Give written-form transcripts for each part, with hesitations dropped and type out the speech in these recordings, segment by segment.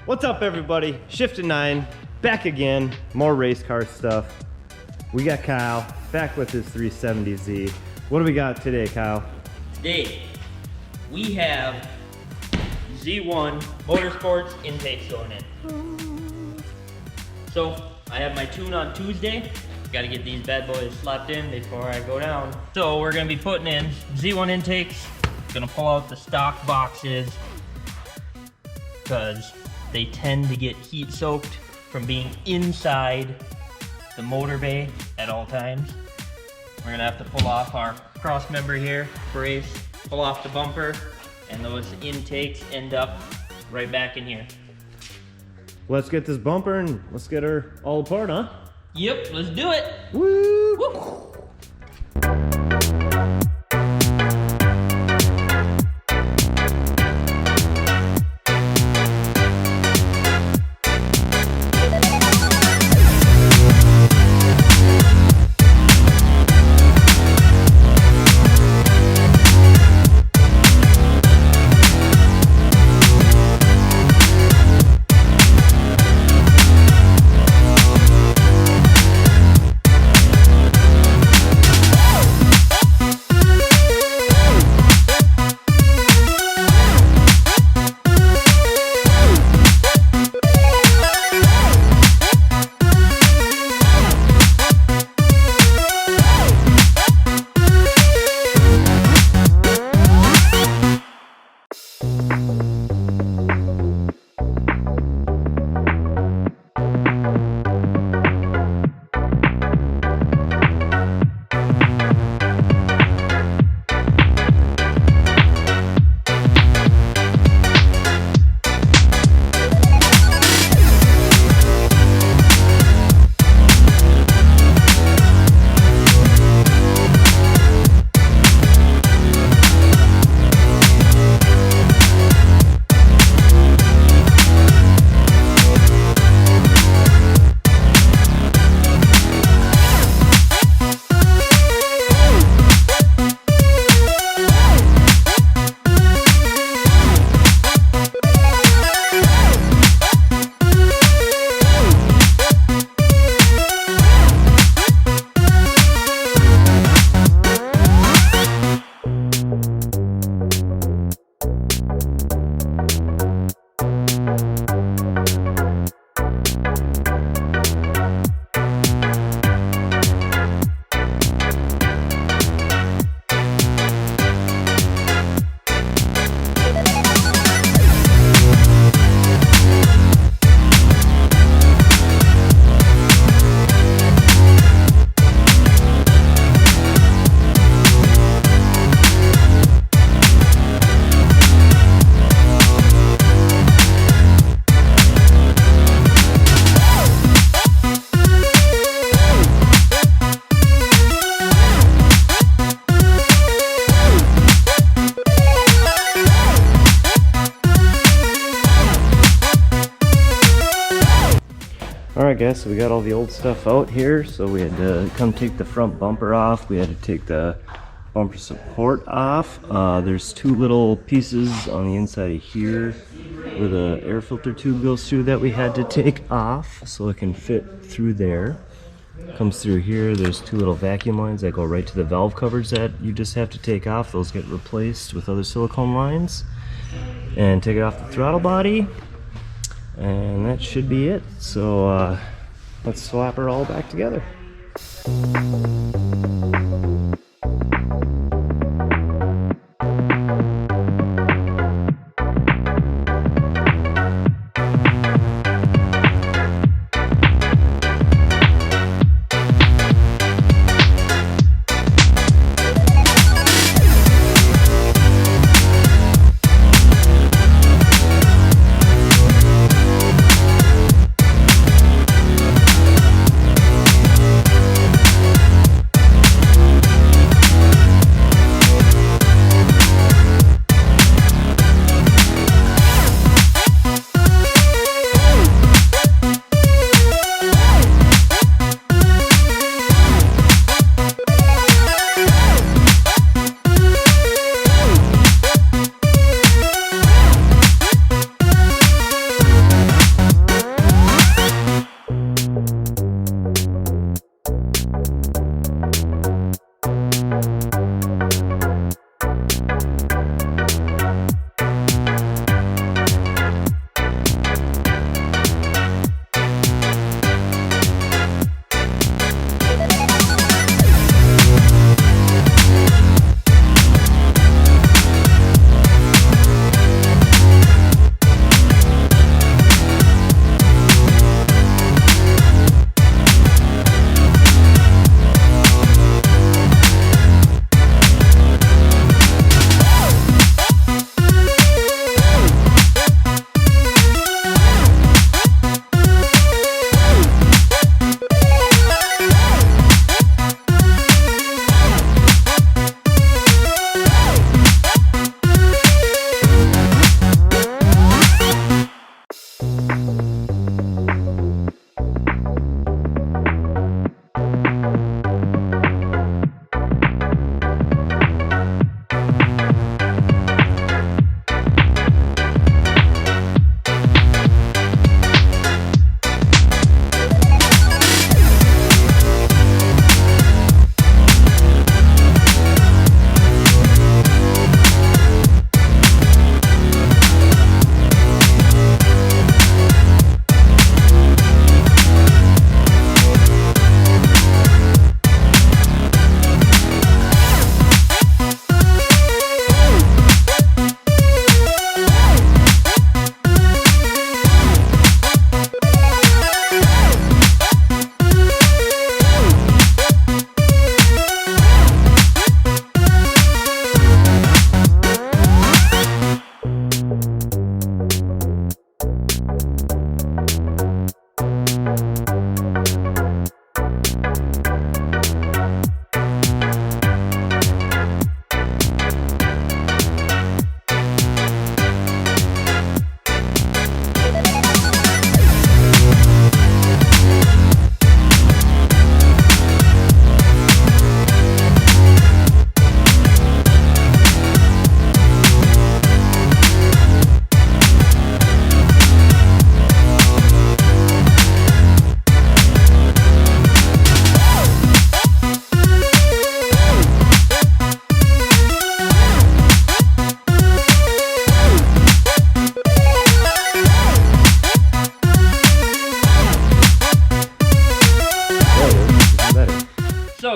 What's up, everybody? Shifting 9, back again, more race car stuff. We got Kyle back with his 370Z. What do we got today, Kyle? Today, we have Z1 motorsports intakes going in. So, I have my tune on Tuesday. Got to get these bad boys slapped in before I go down. So, we're going to be putting in Z1 intakes. Going to pull out the stock boxes because they tend to get heat soaked from being inside the motor bay at all times. We're gonna have to pull off our cross member here, brace, pull off the bumper, and those intakes end up right back in here. Let's get this bumper and let's get her all apart, huh? Yep, let's do it. Woo! Woo. Alright guys, so we got all the old stuff out here, so we had to come take the front bumper off, we had to take the bumper support off. There's two little pieces on the inside of here where the air filter tube goes through that we had to take off so it can fit through there. Comes through here, there's two little vacuum lines that go right to the valve covers that you just have to take off. Those get replaced with other silicone lines. And take it off the throttle body. And that should be it. So let's slap her all back together.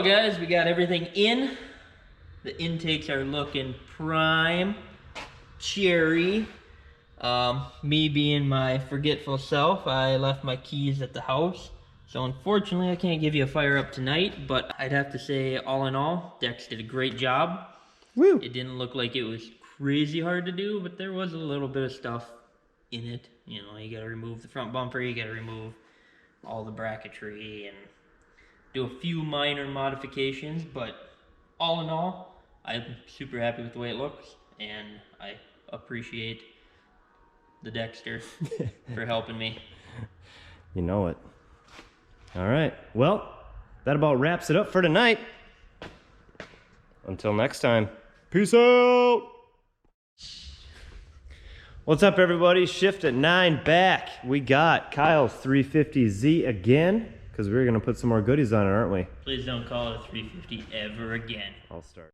guys, we got everything in. The intakes are looking prime, cherry. Me being my forgetful self, I left my keys at the house. So unfortunately, I can't give you a fire up tonight, but I'd have to say, all in all, Dex did a great job. Woo! It didn't look like it was crazy hard to do, but there was a little bit of stuff in it. You know, you gotta remove the front bumper, you gotta remove all the bracketry, and do a few minor modifications, but all in all, I'm super happy with the way it looks, and I appreciate the Dexter for helping me. You know it. All right. Well, that about wraps it up for tonight. Until next time. Peace out. What's up, everybody? Shift at 9 back. We got Kyle's 350Z again, because we're going to put some more goodies on it, aren't we? Please don't call it a 350 ever again. I'll start.